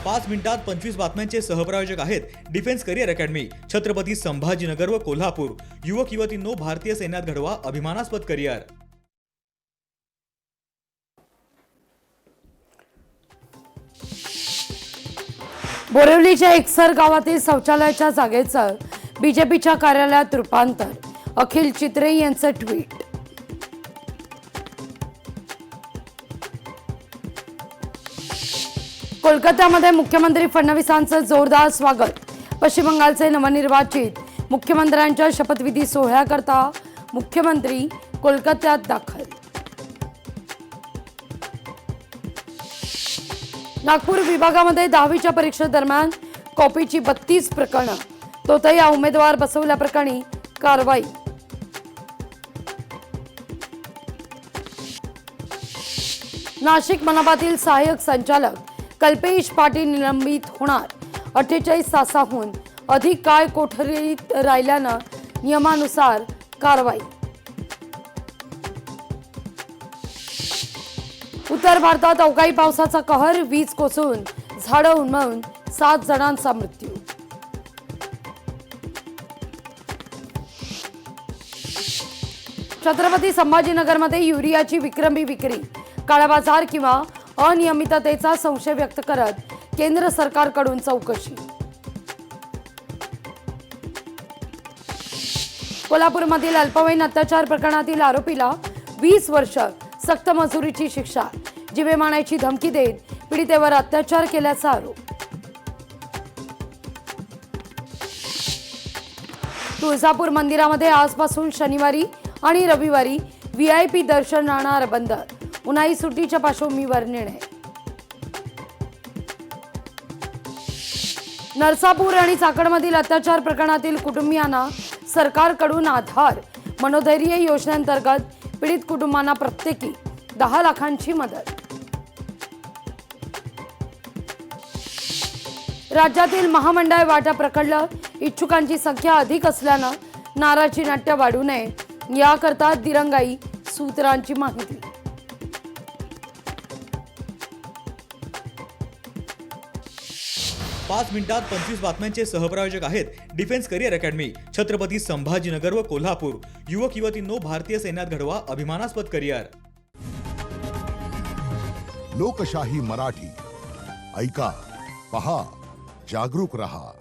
मिनिटात 25 बातम्यांचे सहप्रायोजक आहेत defence career academy, Chhatrapati Sambhajinagar व कोल्हापूर। युवक युवतींनो, भारतीय सैन्यात घडवा अभिमानास्पद करिअर। बोरिवलीच्या एकसर गावातील शौचालयाच्या जागेचं बीजेपीच्या कार्यालयात रूपांतर, अखिल चित्रे यांचं ट्विट। कोलकात्यामध्ये मुख्यमंत्री फडणवीसांचं जोरदार स्वागत। पश्चिम बंगालचे नवनिर्वाचित मुख्यमंत्र्यांच्या शपथविधी सोहळ्याकरता मुख्यमंत्री कोलकात्यात दाखल। नागपूर विभागामध्ये 10वीच्या परीक्षेदरम्यान कॉपीची 32 प्रकरणं, तोतया उमेदवार बसवल्याप्रकरणी कारवाई। नाशिक मनपातील सहाय्यक संचालक कल्पेश पाटील निलंबित होणार, 48 तासाहून अधिक काळ कोठडीत राहिल्यानं नियमानुसार कारवाई। उत्तर भारतात अवकाळी पावसाचा कहर, वीज कोसळून झाडं उन्मळून 7 जणांचा मृत्यू। छत्रपती संभाजीनगरमध्ये युरियाची विक्रमी विक्री, काळाबाजार किंवा अनियमिततेचा संशय व्यक्त करत केंद्र सरकारकडून चौकशी। कोल्हापूरमधील अल्पवयीन अत्याचार प्रकरणातील आरोपीला 20 वर्ष सक्त मजुरीची शिक्षा, जीवे मारण्याची धमकी देत पीडितेवर अत्याचार केल्याचा आरोप। तुळजापूर मंदिरामध्ये आजपासून शनिवारी आणि रविवारी VIP दर्शन राहणार बंद, उन्हाळी सुट्टीच्या पार्श्वभूमीवर निर्णय। नरसापूर आणि चाकडमधील अत्याचार प्रकरणातील कुटुंबियांना सरकारकडून आधार मनोधैर्य योजनेअंतर्गत पीडित कुटुंबांना प्रत्येकी 10 लाखांची मदत। राज्यातील महामंडळ वाटा प्रकल्प इच्छुकांची संख्या अधिक असल्यानं नाराजी नाट्य वाढू नये याकरता दिरंगाई सूत्रांची माहिती। पाच मिनिटात 25 बातम्यांचे सहप्रायोजक आहेत defence career academy, Chhatrapati Sambhajinagar व कोल्हापूर। युवक युवतींनो, भारतीय सैन्यात घडवा अभिमानास्पद करिअर। लोकशाही मराठी ऐका, पहा, जागरूक रहा।